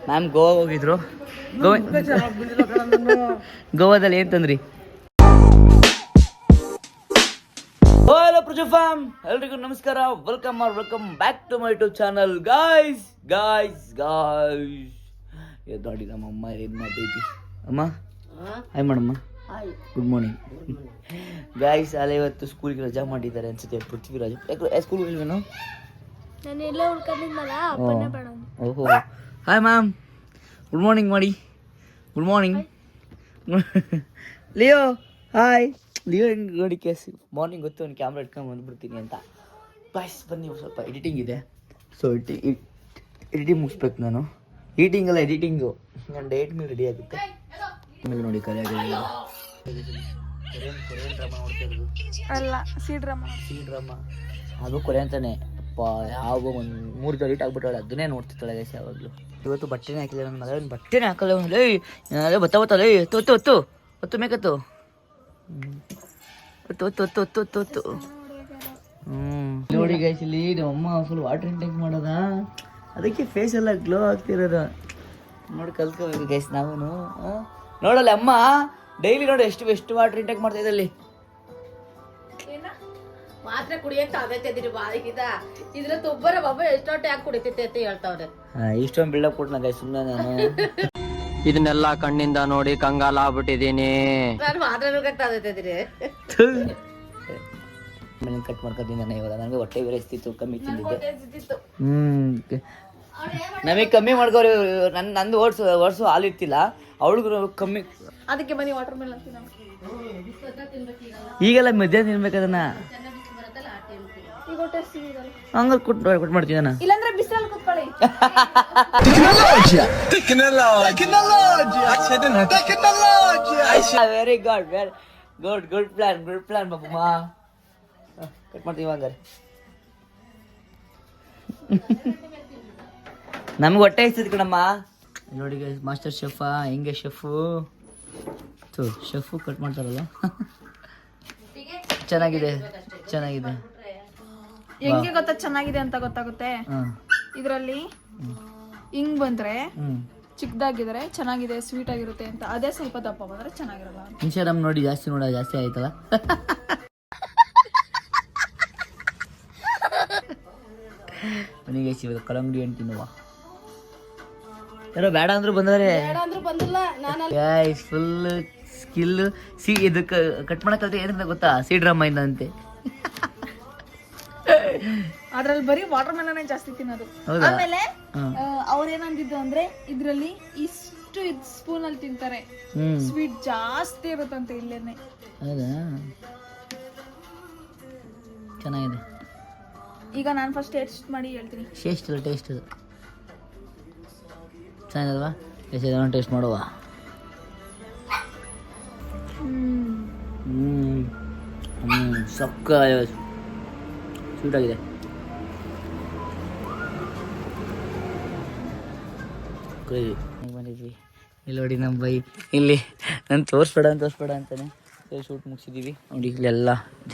Ma'am Goa ಹೋಗಿದ್ರು. ಗೋವಾದಲ್ಲಿ ಏನು ತಂದ್ರಿ? ಹಲೋ ಪ್ರಜು ಫ್ಯಾಮ್, ಎಲ್ರಿಗೂ ನಮಸ್ಕಾರ. Welcome back to my YouTube channel. Guys ನೋಡಿ ನಮ್ಮಮ್ಮ ಏನು ಮಾಡ್ತೈತಿ. ಅಮ್ಮ ಹಾಯ್ ಮಾಡಮ್ಮ. Good morning guys. ಅಲ್ಲ ಇವತ್ತು ಸ್ಕೂಲ್ಗೆ ರಜಾ ಮಾಡಿದ್ದಾರೆ ಅನ್ಸುತ್ತೆ. ಪೃಥ್ವಿರಾಜ್ ಯಾಕೆ ಸ್ಕೂಲ್ಗೆ ಹೋಗಿಲ್ವೇನು? ಓಹೋ ಹಾಯ್ ಮ್ಯಾಮ್, ಗುಡ್ ಮಾರ್ನಿಂಗ್ ಮಾಡಿ. Good morning Leo. Hi Leo. ಹೆಂಗೆ ನೋಡಿ ಕೇಸ್ ಮಾರ್ನಿಂಗ್ ಗೊತ್ತು ಒಂದು ಕ್ಯಾಮ್ರಾ ಇಟ್ಕೊಂಡು ಬಂದುಬಿಡ್ತೀನಿ ಅಂತ. ಬಾಯ್ಸ್ ಬನ್ನಿ, ಸ್ವಲ್ಪ ಎಡಿಟಿಂಗ್ ಇದೆ. ಸೊ ಎಡಿಟಿಂಗ್ ಮುಗಿಸ್ಬೇಕು ನಾನು. ಈಟಿಂಗಲ್ಲ ಎಡಿಟಿಂಗು. ನಾನು ಡೇಟ್ ಮೇಲೆ ರೆಡಿ ಆಗುತ್ತೆ. ಆಮೇಲೆ ನೋಡಿ ಕರೆಯಾಗಿಲ್ಲ. ಕೊರಿಯನ್ ಡ್ರಾಮಾ ನೋಡ್ತಿರೋದು ಅಲ್ಲ, ಸಿ ಡ್ರಾಮಾ. ಅದು ಕೊರಿಯನ್ ತಾನೆ ಅಪ್ಪ. ಯಾವ ಒಂದು 3 ಡೇಟ್ ಆಗ್ಬಿಟ್ಟಾಳೆ, ಅದನ್ನೇ ನೋಡ್ತಿರ್ತಾಳೆ ಗೈಸ್ ಯಾವಾಗಲೂ. ಇವತ್ತು ಬಟ್ಟೆನೇ ಹಾಕಿಲ್ಲ ನನ್ನ ಮಗ. ಬಟ್ಟೆನೇ ಹಾಕಲ್ಲ ಅವನು. ಲೇ ಬತ್ತಲೇ ಹೊತ್ತು ಮೇಕತ್ತು. ಹೊತ್ತು ನೋಡಿ ಗೈಸ್, ಇಲ್ಲಿ ನಮ್ಮ ಅಮ್ಮ ಫುಲ್ ವಾಟರ್ ಇಂಟೇಕ್ ಮಾಡೋದ, ಅದಕ್ಕೆ ಫೇಸ್ ಎಲ್ಲ ಗ್ಲೋ ಆಗ್ತಿರೋದು. ನೋಡಿ ಕಲ್ತ್ಕೋಬೇಕು ಗೈಸ್ ನಾವು. ನೋಡಲ್ಲ ಅಮ್ಮ ಡೈಲಿ ನೋಡಿ ಎಷ್ಟು ವಾಟರ್ ಇಂಟೇಕ್ ಮಾಡ್ತಾ ಇದ್ದಲ್ಲಿ. ಮಾತ್ರ ಕುಡಿಯಕ್ಕೆ ಆಗೈತಿದ್ರಿ ಬಾಯಿಗಿದ ಇದ್ರ ತುಬ್ಬರ ಬಾಬಾ ಎಷ್ಟೊಟ್ಟೆ ಯಾಕೆ ಕುಡಿತೈತೆ ಅಂತ ಹೇಳ್ತಾವ್ರೆ. ಇಷ್ಟೊಂದು ಬಿಲ್ಡಪ್ ಕೊಟ್ಟು ಗೈಸ್ ಸುಮ್ಮನೆ ನಾನು ಇದನ್ನೆಲ್ಲ ಕಣ್ಣಿಂದ ನೋಡಿ ಕಂಗಾಲ ಆಗ್ಬಿಟ್ಟಿದೀನಿ. ನಾನು ಮಾತ್ರ ನುಗ್ಗತ್ತಾಗೈತಿದ್ರಿ. ಆಮೇಲೆ ಕಟ್ ಮಾಡ್ಕೊತೀನಿ ನಾನು. ಇವಾಗ ನನಗೆ ಹೊಟ್ಟೆ ಬೇರೆ ಇಸ್ತಿತ್ತು, ಕಮ್ಮಿ ತಿಂದಿದ್ದೆ. ನಮಗೆ ಕಮ್ಮಿ ಮಾಡ್ಕೋರಿ. ನಂದು ಓಡಿಸು ಹಾಲು ಇರ್ತಿಲ್ಲ, ಅವಳಿಗೂ ಕಮ್ಮಿ. ಅದಕ್ಕೆ ಬನ್ನಿ ವಾಟರ್ ಮೆಲನ್ ಈಗೆಲ್ಲ ಮಧ್ಯಾಹ್ನ ತಿನ್ಬೇಕು ಅದನ್ನ. ಹಂಗ ಕೊಟ್ಟು ಮಾಡ್ತೀನಿ ನಾನು. ಇಲ್ಲಾಂದ್ರೆ ಬಿಸಿಲಲ್ಲಿ ಕುತ್ಕೊಳ್ಳಿ. ವೆರಿ ಗುಡ್ ಪ್ಲಾನ್ ಬಾಬಮ್ಮ. ಕಟ್ ಮಾಡ್ತೀವಿ ಹಂಗಾರೆ. ನಮ್ಗೆ ಹೊಟ್ಟೆ ಇರ್ತದೆ ಕಣಮ್ಮ. ನೋಡಿ ಮಾಸ್ಟರ್ ಶೆಫಾ ಹೆಂಗೆ ಶೆಫು ಕಟ್ ಮಾಡ್ತಾರಲ್ಲ. ಚೆನ್ನಾಗಿದೆ. ಹೆಂಗೆ ಗೊತ್ತಾ ಚೆನ್ನಾಗಿದೆ ಅಂತ ಗೊತ್ತಾಗುತ್ತೆ. ಇದರಲ್ಲಿ ಹಿಂಗ್ ಬಂದ್ರೆ ಚಿಕ್ಕದಾಗಿದ್ರೆ ಚೆನ್ನಾಗಿದೆ, ಸ್ವೀಟ್ ಆಗಿರುತ್ತೆ ಅಂತ. ಅದೇ ಸ್ವಲ್ಪ ದಪ್ಪ ಬಂದ್ರೆ ಚೆನ್ನಾಗಿರಲ್ಲ. ಇನ್ಸ್ಟಾಗ್ರಾಮ್ ನೋಡಿ ಜಾಸ್ತಿ ಆಯ್ತಲ್ಲ. ಮನೆಗೆ ಸಿಗೋದು ಕಲ್ಲಂಗಡಿ ಹಣ್ಣು ತಿನ್ನುವ. ಯಾರೋ ಬೇಡ ಅಂದ್ರು ಬಂದರೆ ಫುಲ್ ಸ್ಕಿಲ್. ಇದಕ್ಕೆ ಕಟ್ ಮಾಡಕ್ಕಲ್ತೆ ಏನಂತ ಗೊತ್ತಾ? ಸಿ ಡ್ರಾಮಾ ಇಂದ ಅಂತೆ. ಅದ್ರಲ್ಲಿ ಬರೀ ವಾಟರ್ ಮೆಲನ್ ಜಾಸ್ತಿ ತಿನ್ನೋದು. ಆಮೇಲೆ ಅವ್ರೇನಂದಿದ್ದು ಅಂದ್ರೆ ಇದ್ರಲ್ಲಿ ಇಷ್ಟು ಸ್ಪೂನ್ ಅಲ್ಲಿ ತಿಂತಾರೆ, ಸ್ವೀಟ್ ಜಾಸ್ತಿ ಇರುತ್ತಂತೆ ಇಲ್ಲೇನೆ. ಹೌದಾ? ಚೆನ್ನಾಗಿದೆ. ಈಗ ನಾನು ಫಸ್ಟ್ ಟೇಸ್ಟ್ ಮಾಡಿ ಹೇಳ್ತೀನಿ. ಟೇಸ್ಟ್ ಅದು ಚೆನ್ನಾಗಿದಲ್ವಾ? ಟೇಸ್ಟ್ ಮಾಡುವ. ಸಕ್ಕ ಸ್ವೀಟ್ ಆಗಿದೆ. ಬಂದಿದ್ವಿ ಇಲ್ಲಿ ನೋಡಿ ನಮ್ಮ ಬೈ. ಇಲ್ಲಿ ನಾನು ತೋರಿಸ್ಬೇಡ ಅಂತಾನೆ ಶೂಟ್ ಮುಗಿಸಿದ್ದೀವಿ ನೋಡಿ. ಇಲ್ಲೆಲ್ಲ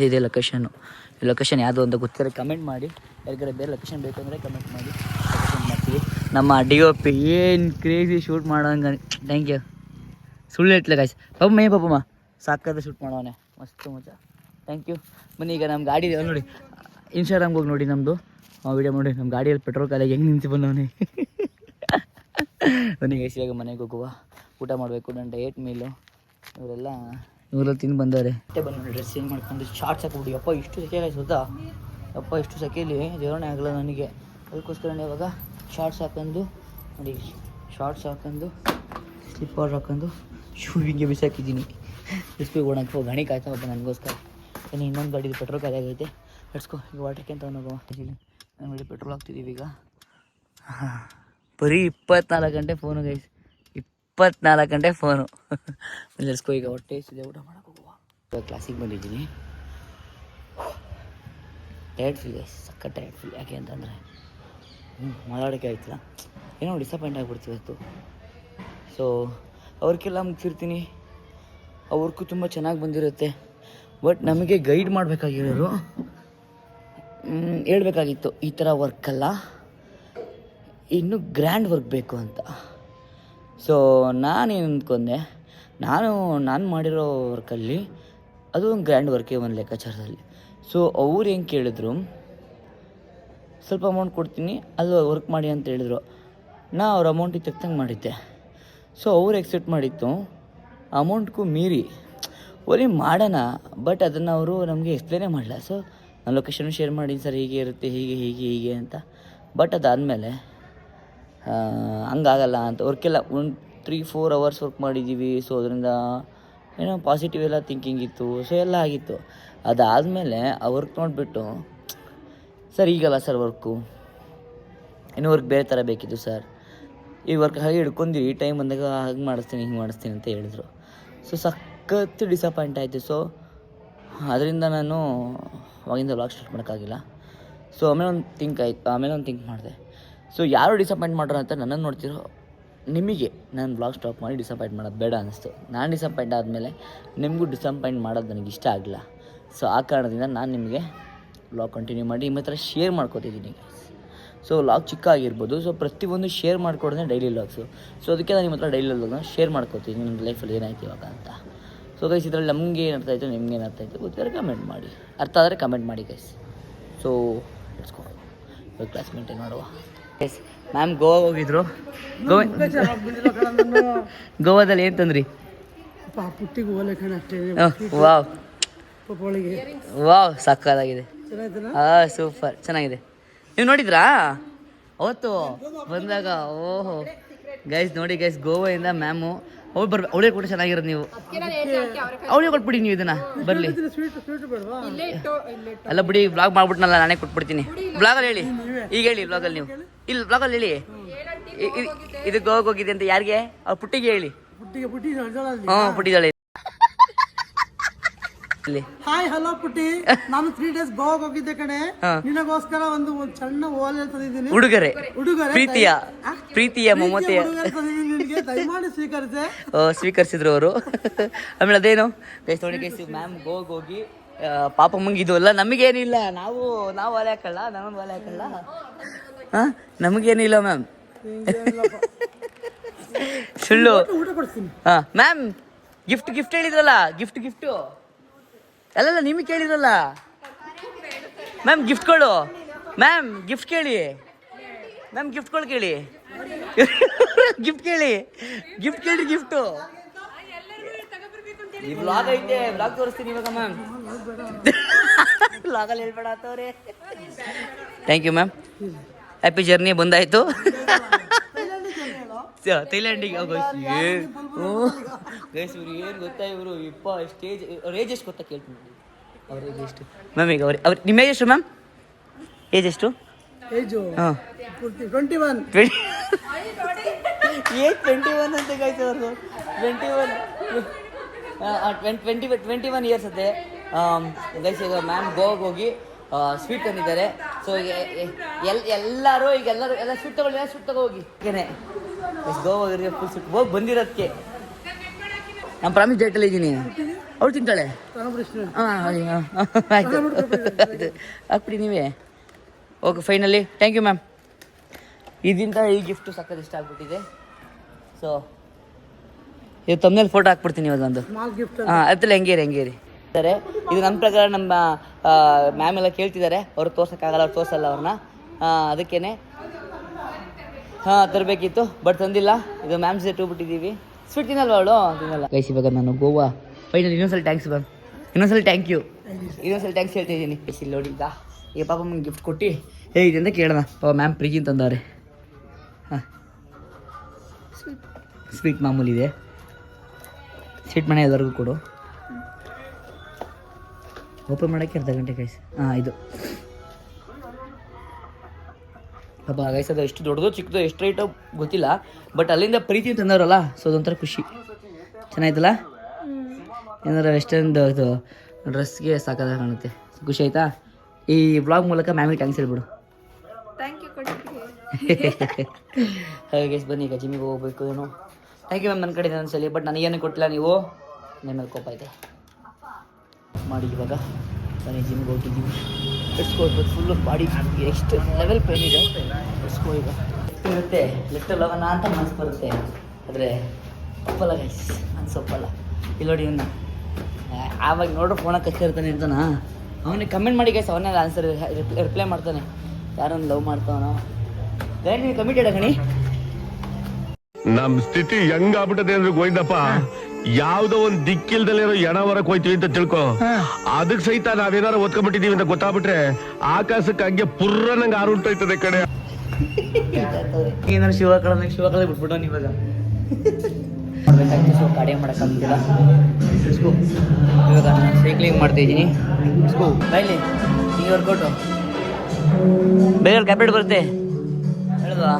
ಇದೆ ಲೊಕೇಶನ್ನು. ಈ ಲೊಕೇಶನ್ ಯಾವುದು ಅಂತ ಗೊತ್ತಿರೋ ಕಮೆಂಟ್ ಮಾಡಿ. ಯಾರಿಗಾರ ಬೇರೆ ಲೊಕೇಶನ್ ಬೇಕಂದರೆ ಕಮೆಂಟ್ ಮಾಡಿ, ಲೊಕೇಶನ್ ಮಾಡ್ತೀವಿ. ನಮ್ಮ DOP ಏನು ಕ್ರೇಜಿ ಶೂಟ್ ಮಾಡೋಂಗೆ. Thank you. ಸುಳ್ಳು ಇಟ್ಲೆ ಗಾಯ್ಸ್. ಪಾಪಮ್ಮ ಸಾಕಾದ ಶೂಟ್ ಮಾಡೋನೆ ಮಸ್ತು ಮಜಾ. Thank you. ಬನ್ನಿ ಈಗ ನಮ್ಮ ಗಾಡಿ ನೋಡಿ, ಇನ್ಸ್ಟಾಗ್ರಾಮ್ಗೆ ಹೋಗಿ ನೋಡಿ ನಮ್ಮದು ವಿಡಿಯೋ ನೋಡಿ. ನಮ್ಮ ಗಾಡಿಯಲ್ಲಿ ಪೆಟ್ರೋಲ್ ಕಾಲಿಗೆ ಹೆಂಗೆ ನಿಂತು ಬಂದವನೇ. ಬನ್ನಿ ಗೈಸ್, ಇವಾಗ ಮನೆಗೆ ಹೋಗುವ. ಊಟ ಮಾಡಬೇಕು. ನನ್ನ ಡಯಟ್ ಮೀಲು ಇವರೆಲ್ಲ ತಿಂದು ಬಂದವ್ರೆ. ಮತ್ತೆ ಬಂದು ಡ್ರೆಸ್ ಚೇಂಜ್ ಮಾಡ್ಕೊಂಡು ಶಾರ್ಟ್ಸ್ ಹಾಕ್ಬಿಡಿ. ಅಪ್ಪ ಇಷ್ಟು ಸೆಕೆ ಗಾಯ್ಸ್ ಗೊತ್ತಾ? ಇಷ್ಟು ಸೆಕೆಯಲ್ಲಿ ಜೀವನ ಆಗಲ್ಲ ನನಗೆ. ಅದಕ್ಕೋಸ್ಕರ ಇವಾಗ ಶಾರ್ಟ್ಸ್ ಹಾಕೊಂಡು ನೋಡಿ, ಸ್ಲಿಪ್ಪರ್ ಹಾಕೊಂಡು ಶೂ ಹಿಂಗೆ ಬಿಸಾಕಿದ್ದೀನಿ. ಬಿಸ್ಬಿಗೆ ಓಡಕ್ಕೆ ಹೋಗಿ ಗಣಿ ಕಾಯ್ತಾ ಒಬ್ಬ ನನಗೋಸ್ಕರ. ಬನ್ನಿ, ಇನ್ನೊಂದು ಗಾಡಿದು ಪೆಟ್ರೋಲ್ ಖಾಲಿ ಆಗೈತೆ. ನಡ್ಸ್ಕೊ. ಈಗ ವಾಟರ್ ಕ್ಯಾನ್ ತೊಗೊಂಡೋಗುವ. ನಾನು ನೋಡಿ ಪೆಟ್ರೋಲ್ ಹಾಕ್ತಿದ್ದೀವಿ ಈಗ. ಬರೀ 24 ಗಂಟೆ ಫೋನು ಗೈಸ್, 24 ಗಂಟೆ ಫೋನು. ನಡ್ಸ್ಕೊ. ಈಗ ಹೊಟ್ಟೆ ಸಿದೆ, ಊಟ ಮಾಡೋಕೆ ಹೋಗುವ. ಇವಾಗ ಕ್ಲಾಸಿಗೆ ಬಂದಿದ್ದೀನಿ. ಟೈರ್ಡ್ ಫೀಲ್ ಗೈಸ್, ಸಕ್ಕ ಟೈರ್ಡ್ ಫೀಲ್. ಯಾಕೆ ಅಂತಂದರೆ ಮಾತಾಡೋಕ್ಕೆ ಆಯ್ತಿಲ್ಲ, ಏನೋ ಡಿಸಪಾಯಿಂಟ್ ಆಗಿಬಿಡ್ತೀವಿ ಇವತ್ತು. ಸೊ ಅವ್ರಿಗೆಲ್ಲ ಮುಗಿಸಿರ್ತೀನಿ. ಅವ್ರಿಗೂ ತುಂಬ ಚೆನ್ನಾಗಿ ಬಂದಿರುತ್ತೆ. ಬಟ್ ನಮಗೆ ಗೈಡ್ ಮಾಡಬೇಕಾಗಿರೋರು ಹೇಳ್ಬೇಕಾಗಿತ್ತು, ಈ ಥರ ವರ್ಕಲ್ಲ, ಇನ್ನೂ ಗ್ರ್ಯಾಂಡ್ ವರ್ಕ್ ಬೇಕು ಅಂತ. ಸೊ ನಾನೇನು ಅಂದ್ಕೊಂಡೆ, ನಾನು ಮಾಡಿರೋ ವರ್ಕಲ್ಲಿ ಅದು ಒಂದು ಗ್ರ್ಯಾಂಡ್ ವರ್ಕೇ ಒಂದು ಲೆಕ್ಕಾಚಾರದಲ್ಲಿ. ಸೊ ಅವ್ರು ಹೆಂಗೆ ಕೇಳಿದ್ರು, ಸ್ವಲ್ಪ ಅಮೌಂಟ್ ಕೊಡ್ತೀನಿ ಅದು ವರ್ಕ್ ಮಾಡಿ ಅಂತ ಹೇಳಿದ್ರು. ನಾ ಅವ್ರ ಅಮೌಂಟಿಗೆ ತಕ್ಕಂಗೆ ಮಾಡಿದ್ದೆ. ಸೊ ಅವ್ರು ಎಕ್ಸೆಪ್ಟ್ ಮಾಡಿತ್ತು ಅಮೌಂಟ್ಗೂ ಮೀರಿ ಒಲಿ ಮಾಡೋಣ. ಬಟ್ ಅದನ್ನು ಅವರು ನಮಗೆ ಎಕ್ಸ್ಪ್ಲೇನೇ ಮಾಡಲ್ಲ. ಸೊ ನಾನು ಲೊಕೇಶನ್ ಶೇರ್ ಮಾಡಿ ಸರ್ ಹೀಗೆ ಇರುತ್ತೆ, ಹೀಗೆ ಅಂತ. ಬಟ್ ಅದಾದಮೇಲೆ ಹಂಗಾಗಲ್ಲ ಅಂತ ವರ್ಕೆಲ್ಲ ಒಂದು 3-4 ಅವರ್ಸ್ ವರ್ಕ್ ಮಾಡಿದ್ದೀವಿ. ಸೊ ಅದರಿಂದ ಏನೋ ಪಾಸಿಟಿವ್ ಎಲ್ಲ ಥಿಂಕಿಂಗ್ ಇತ್ತು. ಸೊ ಎಲ್ಲ ಆಗಿತ್ತು. ಅದಾದಮೇಲೆ ಆ ವರ್ಕ್ ನೋಡಿಬಿಟ್ಟು, ಸರ್ ಈಗಲ್ಲ ಸರ್ ವರ್ಕು, ಇನ್ನೂ ವರ್ಕ್ ಬೇರೆ ಥರ ಬೇಕಿತ್ತು ಸರ್, ಈ ವರ್ಕ್ ಹಾಗೆ ಹಿಡ್ಕೊಂಡಿರಿ, ಈ ಟೈಮ್ ಬಂದಾಗ ಹಾಗೆ ಮಾಡಿಸ್ತೀನಿ ಹಿಂಗೆ ಮಾಡಿಸ್ತೀನಿ ಅಂತ ಹೇಳಿದ್ರು. ಸೊ ಸಖತ್ತು ಡಿಸಪಾಯಿಂಟ್ ಆಯಿತು. ಸೊ ಅದರಿಂದ ನಾನು ಅವಾಗಿಂದ ವ್ಲಾಗ್ ಸ್ಟಾರ್ಟ್ ಮಾಡೋಕ್ಕಾಗಿಲ್ಲ. ಸೊ ಆಮೇಲೆ ಒಂದು ಥಿಂಕ್ ಮಾಡಿದೆ. ಸೊ ಯಾರು ಡಿಸಪಾಯಿಂಟ್ ಮಾಡ್ರು ಅಂತ ನನ್ನನ್ನು ನೋಡ್ತಿರೋ ನಿಮಗೆ ನಾನು ವ್ಲಾಗ್ ಸ್ಟಾಪ್ ಮಾಡಿ ಡಿಸಪಾಯಿಂಟ್ ಮಾಡೋದು ಬೇಡ ಅನ್ನಿಸ್ತು. ನಾನು ಡಿಸಪಾಯಿಂಟ್ ಆದಮೇಲೆ ನಿಮಗೂ ಡಿಸಪಾಯಿಂಟ್ ಮಾಡೋದು ನನಗೆ ಇಷ್ಟ ಆಗಲಿಲ್ಲ. ಸೊ ಆ ಕಾರಣದಿಂದ ನಾನು ನಿಮಗೆ ವ್ಲಾಗ್ ಕಂಟಿನ್ಯೂ ಮಾಡಿ ನಿಮ್ಮ ಹತ್ರ ಶೇರ್ ಮಾಡ್ಕೋತಿದ್ದೀನಿ. ಸೊ ವ್ಲಾಗ್ ಚಿಕ್ಕ ಆಗಿರ್ಬೋದು. ಸೊ ಪ್ರತಿಯೊಂದು ಶೇರ್ ಮಾಡ್ಕೊಡೋದೇ ಡೈಲಿ ವ್ಲಾಗ್ಸು. ಸೊ ಅದಕ್ಕೆ ನಾನು ನಿಮ್ಮ ಹತ್ರ ಡೈಲಿ ವ್ಲಾಗ್ನ ಶೇರ್ ಮಾಡ್ಕೋತೀನಿ, ನನ್ನ ಲೈಫಲ್ಲಿ ಏನಾಯ್ತು ಇವಾಗ ಅಂತ. ಸೊ ಗೈಸ್ ಇದರಲ್ಲಿ ನಮಗೆ ಏನು ಅರ್ಥ ಆಯಿತು, ನಿಮ್ಗೆ ಏನು ಅರ್ಥ ಆಯಿತು ಗೊತ್ತಿದ್ರೆ ಕಮೆಂಟ್ ಮಾಡಿ. ಅರ್ಥ ಆದರೆ ಕಮೆಂಟ್ ಮಾಡಿ ಗೈಸ್. ಸೊ ಇಟ್ಸ್ಕೊ ಇವಾಗ ಕ್ಲಾಸ್ ಮೇಂಟೈನ್ ಮಾಡುವ. ಎಸ್ ಮ್ಯಾಮ್ ಗೋವಾ ಹೋಗಿದ್ರು. ಗೋವಾದಲ್ಲಿ ಏನು ತಂದ್ರಿ? ವಾವ್ ಸಕ್ಕತ್ತಾಗಿದೆ. ಹಾಂ ಸೂಪರ್ ಚೆನ್ನಾಗಿದೆ. ನೀವು ನೋಡಿದ್ರಾ ಅವತ್ತು ಬಂದಾಗ? ಓಹೋ ಗೈಸ್ ನೋಡಿ ಗೈಸ್, ಗೋವಾದಿಂದ ಮ್ಯಾಮು ಅವಳೇ ಕೂಡ ಚೆನ್ನಾಗಿರೋದು. ನೀವು ಅವಳೇ ಕೊಟ್ಬಿಡಿ, ನೀವು ಇದನ್ನ ಬರಲಿ ಅಲ್ಲ ಬಿಡಿ. ಬ್ಲಾಗ್ ಮಾಡ್ಬಿಟ್ನಲ್ಲ, ನಾನೇ ಕೊಟ್ಬಿಡ್ತೀನಿ. ಬ್ಲಾಗಲ್ಲಿ ಹೇಳಿ, ಈಗ ಹೇಳಿ ಬ್ಲಾಗಲ್ಲಿ. ನೀವು ಇಲ್ಲಿ ಬ್ಲಾಗಲ್ಲಿ ಹೇಳಿ ಇದು ಗೋವಾಗೆ ಹೋಗಿದೆ ಅಂತ. ಯಾರಿಗೆ? ಅವ್ರ ಪುಟ್ಟಿಗೆ ಹೇಳಿ. ಹಾಂ ಪುಟ್ಟಿದಾಳೆ. ಹಾಯ್ ಹಲೋ ಪುಟ್ಟಿ, ನಾನು 3 days ಗೋವಾಗೆ ಹೋಗಿದ್ದೆ ಕಣೆ. ನಿನಗೋಸ್ಕರ ಒಂದು ಸಣ್ಣ ಓಲೆ ತಂದಿದ್ದೀನಿ. ಉಡುಗೊರೆ ಪ್ರೀತಿಯ ಮಮತೆ ದಯಮಾಡಿ ಸ್ವೀಕರಿಸಿ. ಸ್ವೀಕರಿಸಿದ್ರು ಅವರು. ಆಮೇಲೆ ಅದೇನು ಗೈಸ್ ನೋಡಿ ಗೈಸ್, ಮ್ಯಾಮ್ ಗೋವಾಗೆ ಹೋಗಿ ಪಾಪ ಮುಂಗಿದು ಅಲ್ಲ, ನಮಗೇನಿಲ್ಲ, ನಾವು ಒಲೆ ಹಾಕಲ್ಲ, ನಾನೊಂದು ಒಲೆ ಹಾಕಲ್ಲ. ಹಾಂ ನಮಗೇನಿಲ್ಲ ಮ್ಯಾಮ್, ಸುಳ್ಳು. ಹಾಂ ಮ್ಯಾಮ್ ಗಿಫ್ಟ್ ಹೇಳಿದ್ರಲ್ಲ, ಗಿಫ್ಟು ಅಲ್ಲಲ್ಲ ನಿಮಗೆ ಕೇಳಿದ್ರಲ್ಲ ಮ್ಯಾಮ್. ಗಿಫ್ಟ್ಗಳು ಮ್ಯಾಮ್, ಗಿಫ್ಟ್ ಕೇಳಿ ಮ್ಯಾಮ್, ಗಿಫ್ಟ್ಗಳು ಕೇಳಿ. ಗಿಫ್ಟ್ ಕೇಳಿ ಗಿಫ್ಟು. ಈ ಬ್ಲಾಗ್ ಐತೆ, ಬ್ಲಾಗ್ ತೋರಿಸ್ತೀನಿ ಇವಾಗ ಮ್ಯಾಮ್. ಬ್ಲಾಗಲ್ಲಿ ಹೇಳ್ಬೇಡ ಆತವ್ರೆ. Thank you ma'am, happy journey. ಬಂದಾಯಿತು ಥೈಲ್ಯಾಂಡಿಗೆ. ಗೈಸ್ ಇವ್ರು ಏನು ಗೊತ್ತಾ, ಇವರು ಇಪ್ಪ ಸ್ಟೇಜ್ ಅವ್ರ ಏಜ್ ಎಷ್ಟು ಗೊತ್ತಾ ಕೇಳ್ತೀನಿ. ಅವ್ರ ಏಜ್ ಎಷ್ಟು ಮ್ಯಾಮ್? ಈಗ ಅವ್ರು ನಿಮ್ಮ ಏಜ್ ಎಷ್ಟು ಮ್ಯಾಮ್? ಏಜ್ ಎಷ್ಟು? ಹಾಂ 21. ಏಜ್ 21 ಅಂತ ಗೈಸ್ ಅವ್ರದ್ದು. 21 ಇಯರ್ಸ್ ಅಂತೆ ಗೈಸ್. ಈಗ ಮ್ಯಾಮ್ ಗೋವಾಗೆ ಹೋಗಿ ಸ್ವೀಟ್ ತಂದಿದ್ದಾರೆ. ಸೊ ಎಲ್ಲರೂ ಎಲ್ಲ ಸ್ವೀಟ್ ತಗೊಳ್ಳಿ, ಹೋಗಿ ಏನೇ ಗೋವಾಗೆ ಫುಲ್ ಸ್ವೀಟ್ ಹೋಗಿ ಬಂದಿರೋದಕ್ಕೆ. ನಾನು ಪ್ರಾಮಿಸ್ ಡೇಟಲ್ಲಿ ಇದ್ದೀನಿ. ಅವ್ರು ತಿಂತಾಳೆ. ಆಯ್ತು ಹಾಕ್ಬಿಡಿ ನೀವೇ. Okay finally thank you ma'am. ಇದರಿಂದ ಈ ಗಿಫ್ಟು ಸಕ್ಕತ್ ಇಷ್ಟ ಆಗ್ಬಿಟ್ಟಿದೆ. ಸೊ ಇದು ತಮ್ಮನೇಲಿ ಫೋಟೋ ಹಾಕ್ಬಿಡ್ತೀನಿ ಇವಾಗ ಒಂದು. ಹಾಂ ಅದರಲ್ಲಿ ಹೆಂಗೇರಿ ಸರಿ. ಇದು ನಮ್ಮ ಪ್ರಕಾರ ನಮ್ಮ ಮ್ಯಾಮ್ ಎಲ್ಲ ಕೇಳ್ತಿದ್ದಾರೆ. ಅವ್ರು ತೋರ್ಸೋಕ್ಕಾಗಲ್ಲ, ಅವ್ರು ತೋರಿಸಲ್ಲ ಅವ್ರನ್ನ. ಅದಕ್ಕೇನೆ ತರಬೇಕಿತ್ತು, ಬಟ್ ತಂದಿಲ್ಲ. ಇದು ಮ್ಯಾಮ್ ಜೊತೆ ಹೋಗ್ಬಿಟ್ಟಿದ್ದೀವಿ. ಸ್ವೀಟ್ ತಿನ್ನಲ್ವ ಅವಳು? ತಿನ್ನಲ್ಲ ಗೈಸ್. ಇವಾಗ ನಾನು ಗೋವಾ ಫೈನಲ್. ಇನ್ನೊಂದ್ಸಲ ಥ್ಯಾಂಕ್ಸ್ ಮ್ಯಾಮ್, ಇನ್ನೊಂದ್ಸಲ ಥ್ಯಾಂಕ್ ಯು, ಇನ್ನೊಂದ್ಸಲ ಥ್ಯಾಂಕ್ಸ್ ಹೇಳ್ತಿದ್ದೀನಿ. ಇಲ್ಲಿ ನೋಡಿ ಈಗ ಪಾಪ ಅಮ್ಮಂಗೆ ಗಿಫ್ಟ್ ಕೊಟ್ಟು ಹೇಗಿದೆ ಅಂತ ಕೇಳೋಣ. ಪಾಪ ಮ್ಯಾಮ್ ಪ್ರೀತಿ ಅಂತಂದವ್ರೆ. ಹಾಂ ಸ್ವೀಟ್ ಮಾಮೂಲಿ ಇದೆ. ಸ್ವೀಟ್ ಮನೆ ಎಲ್ಲರಿಗೂ ಕೊಡು. ಓಪನ್ ಮಾಡೋಕ್ಕೆ ಅರ್ಧ ಗಂಟೆ ಗೈಸ್. ಹಾಂ ಇದು ಪಾಪ ಗೈಸ್, ಅದು ಎಷ್ಟು ದೊಡ್ಡದು ಚಿಕ್ಕದು ಎಷ್ಟು ರೈಟು ಗೊತ್ತಿಲ್ಲ, ಬಟ್ ಅಲ್ಲಿಂದ ಪ್ರೀತಿ ತಂದವರಲ್ಲ. ಸೊ ಅದೊಂಥರ ಖುಷಿ. ಚೆನ್ನಾಯ್ತಲ್ಲ? ಏನಾರ ವೆಸ್ಟರ್ನ್ ಇದು ಡ್ರೆಸ್ಗೆ ಸಾಕಾದಾಗ ಕಾಣುತ್ತೆ. ಖುಷಿ ಆಯಿತಾ? ಈ ಬ್ಲಾಗ್ ಮೂಲಕ ಮ್ಯಾಮಿಗೆ ಥ್ಯಾಂಕ್ಸ್ ಹೇಳ್ಬಿಡು. ಹಾಗೆ ಗೈಸ್ ಬನ್ನಿ, ಈಗ ಜಿಮ್ಮಿಗೆ ಹೋಗ್ಬೇಕು. ಏನು ಥ್ಯಾಂಕ್ ಯು ಮ್ಯಾಮ್ ನನ್ನ ಕಡೆ ಒಂದ್ಸಲಿ. ಬಟ್ ನನಗೇನು ಕೊಟ್ಟಿಲ್ಲ ನೀವು, ನನ್ನ ಮೇಲೆ ಕೋಪ ಐತೆ ಮಾಡಿ. ಇವಾಗ ಬನ್ನಿ ಜಿಮ್ಗೆ ಹೋಗಿದ್ದೀವಿ. ಎಡ್ಸ್ಕೊಳ್ಬೋದು. ಫುಲ್ಲು ಬಾಡಿ ಎಷ್ಟು ಲೆವೆಲ್ ಪೇನ್ ಇದೆ. ಎಡ್ಸ್ಕೊ ಈಗ ಇರುತ್ತೆ. ಲೆಫ್ಟಲ್ಲಿ ಹೋಗೋಣ ಅಂತ ಮನಸ್ಸು ಬರುತ್ತೆ. ಆದರೆ ಒಪ್ಪಲ್ಲ ಗೈಸ್, ನಾನು ಸೊಪ್ಪಲ್ಲ. ಇಲ್ಲಿ ನೋಡಿ ಇವನ್ನ ಆವಾಗ ನೋಡ್ರೆ ಫೋನಾಗ ಕಚ್ಚಿರ್ತಾನೆ ಅಂತಾನ, ಅವನಿಗೆ ಕಮೆಂಟ್ ಮಾಡಿ ಗೈಸ್, ಅವನೇ ಆನ್ಸರ್ ರಿಪ್ಲೈ ಮಾಡ್ತಾನೆ. ಯಾರನ್ನು ಲವ್ ಮಾಡ್ತಾವನೋ ಗೈ, ನೀವು ಕಮಿಟೆಡ್ ಗಣಿ. ನಮ್ ಸ್ಥಿತಿ ಹೆಂಗ್ ಆಗ್ಬಿಟ್ಟದೆ ಅಂದ್ರೆ ಗೋವಿಂದಪ್ಪ, ಯಾವ್ದೋ ಒಂದ್ ದಿಕ್ಕಿಲ್ದಲ್ಲಿರೋ ಎಣ ಹೊರಕ್ ಹೋಯ್ತೀವಿ ಅಂತ ತಿಳ್ಕೊ, ಅದಕ್ ಸಹಿತ ನಾವೇನಾರು ಓದ್ಕೊಂಡ್ಬಿಟ್ಟಿದೀವಿ ಅಂತ ಗೊತ್ತಾಗ್ಬಿಟ್ರೆ ಆಕಾಶಕ್ಕೆ ಹಂಗೆ ಪುರ್ರ ನಂಗೆ ಆರುಂಟೋಯ್ತದೆ ಕಡೆ. ಏನಾರು ಶಿವಕಳ ಬಿಟ್ಬಿಟ್ಟು ಇವಾಗ ಮಾಡ್ಬೇಕಾಗ್ತದೆ. ಸೊ ಗಾಡಿ ಮಾಡೋಕ್ಕಾಗ್ತಿಲ್ಲ. ಇವಾಗ ನಾನು ಸೈಕ್ಲಿಂಗ್ ಮಾಡ್ತಾಯಿದ್ದೀನಿ. ಬೈಲಿ ಹಿಂಗೆ ವರ್ಕೌಟು ಬೇಗ ಕ್ಯಾಪ್ರೇಟ್ ಬರುತ್ತೆ ಹೇಳ್ದಾ.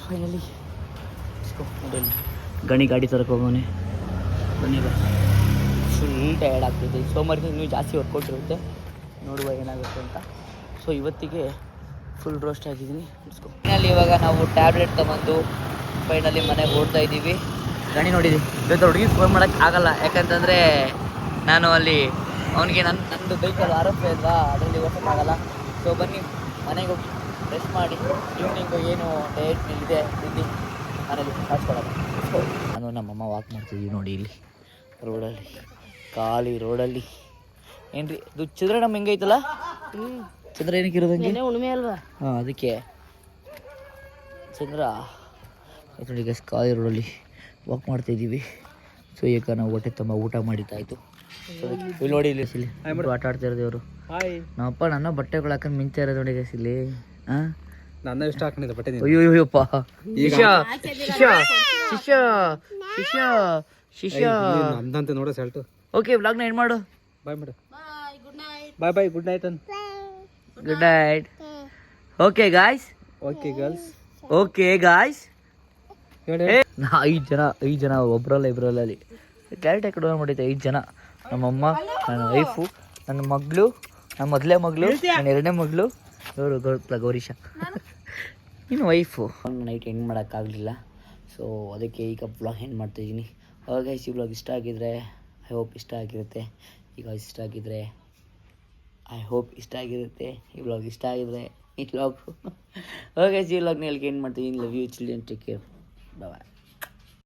ಫೈನಲಿ ಗಣಿ ಗಾಡಿ ತರಕ್ಕೆ ಹೋಗೋನೆ. ಬನ್ನಿ ಫುಲ್ ಟಯರ್ಡ್ ಆಗ್ತೈತೆ. ಸೋಮವಾರದಿಂದ ಇನ್ನೂ ಜಾಸ್ತಿ ವರ್ಕೌಟ್ ಇರುತ್ತೆ, ನೋಡುವ ಏನಾಗುತ್ತೆ ಅಂತ. ಸೊ ಇವತ್ತಿಗೆ ಫುಲ್ ರೋಸ್ಟ್ ಆಗಿದ್ದೀನಿ. ಫೈನಲಿ ಇವಾಗ ನಾವು ಟ್ಯಾಬ್ಲೆಟ್ ತೊಗೊಂಡು ಫೈನಲಿ ಮನೆಗೆ ಓಡ್ತಾ ಇದ್ದೀವಿ. ಗಣಿ ನೋಡಿದ್ವಿ ಇವತ್ತು ಹುಡುಗಿ ಫೋನ್ ಮಾಡೋಕ್ಕೆ ಆಗಲ್ಲ, ಯಾಕಂತಂದರೆ ನಾನು ಅಲ್ಲಿ ಅವನಿಗೆ ನಂದು ಬೈಕಲ್ಲಿ ಆರೋಪ ಇಲ್ವಾ, ಅದರಲ್ಲಿ ಓಡಿಸೋಕ್ಕಾಗಲ್ಲ. ಸೊ ಬನ್ನಿ ಮನೆಗೆ ಹೋಗಿ ರೆಸ್ಟ್ ಮಾಡಿ ಈವ್ನಿಂಗು ಏನು ಡಯಟ್ ಇದೆ ತಿಂದು ಮನೇಲಿ ಕಾಡ್ಸ್ಕೊಳ್ಳೋದು. ನಾನು ನಮ್ಮಮ್ಮ ವಾಕ್ ಮಾಡ್ತಿದ್ದೀವಿ ನೋಡಿ ಇಲ್ಲಿ ರೋಡಲ್ಲಿ, ಖಾಲಿ ರೋಡಲ್ಲಿ. ಏನ್ರಿ ಇದು ಚಂದ್ರ ನಮ್ಮ ಹೆಂಗೈತಲ್ಲ, ಚಂದ್ರ ಏನಕ್ಕೆ ಇರೋದಂಗೆ ಉಣ್ಮೆ ಅಲ್ವಾ? ಹಾಂ ಅದಕ್ಕೆ ಚಂದ್ರ ಆಯ್ತು ನೋಡಿ ಗೈಸ್, ಖಾಲಿ ರೋಡಲ್ಲಿ ವಾಕ್ ಮಾಡ್ತಾಯಿದ್ದೀವಿ. ಸೊ ಈಗ ನಾವು ಹೊಟ್ಟೆ ತುಂಬ ಊಟ ಮಾಡಿದ್ದಾಯಿತು. ಸೊ ಇಲ್ಲಿ ನೋಡಿ ಇಲ್ಲಿ ಆಟ ಆಡ್ತಾ ಇರೋದು ಇವರು. ನಮ್ಮಪ್ಪ ನನ್ನ ಬಟ್ಟೆಗಳು ಹಾಕೊಂಡು ಮಿಂಚಾ ಇರೋದು ನೋಡಿ ಗೈಸ್ ಇಲ್ಲಿ. ಹಾಂ ನನ್ನ ಇಷ್ಟ ಹಾಕೊಂಡಿದ್ದೆ ಬಟ್ಟೆ. ಅಯ್ಯೋಯ್ಯಪ್ಪ, ಶಿಷ್ಯ ಶಿಷ್ಯ ಶಿಷ್ಯ ಶಿಷ್ಯ ಶಿಷ್ಯ ನಮ್ದಂತೆ ನೋಡೋ ಸೆಲ್ಟು. ಓಕೆ ವ್ಲಾಗ್ನ ಎಂಡ್ ಮಾಡು. ಬಾಯ್ ಮಾಡು. Bye bye, good night. Good night. Okay guys, okay girls, okay guys. ಹೇಳಿ. ಐದು ಜನ ಒಬ್ರಲ್ಲ ಇಬ್ಬರಲ್ಲಿ ಕ್ಲಾರಿಟಿ ಕಡೆ ಮಾಡಿದ್ದೆ. 5 ಜನ, ನಮ್ಮಮ್ಮ, ನನ್ನ ವೈಫು, ನನ್ನ ಮಗಳು, ನನ್ನ ಮೊದಲೇ ಮಗಳು, ನನ್ನ 2ನೇ ಮಗಳು, ಇವರು ಗೌರೀಶ ಇನ್ನು ವೈಫು. ನೈಟ್ ಎಂಡ್ ಮಾಡೋಕ್ಕಾಗಲಿಲ್ಲ. ಸೊ ಅದಕ್ಕೆ ಈಗ ವ್ಲಾಗ್ ಎಂಡ್ ಮಾಡ್ತಾಯಿದ್ದೀನಿ. ಗೈಸ್ ಈ ವ್ಲಾಗ್ ಇಷ್ಟ ಆಗಿದ್ರೆ ಐ ಹೋಪ್ ಇಷ್ಟ ಆಗಿರುತ್ತೆ. ಈಗ ಇಷ್ಟ ಆಗಿದ್ರೆ ಐ ಹೋಪ್ ಇಷ್ಟ ಆಗಿರುತ್ತೆ. ಈ ವ್ಲಾಗ್ ಇಷ್ಟ ಆಗಿದ್ರೆ ಈ ವ್ಲಾಗ್ ಈ ವ್ಲಾಗ್ನ ಎಲ್ಲಿಗೆ ಎಂಡ್ ಮಾಡ್ತೀನಿ. Love you children, take care, bye.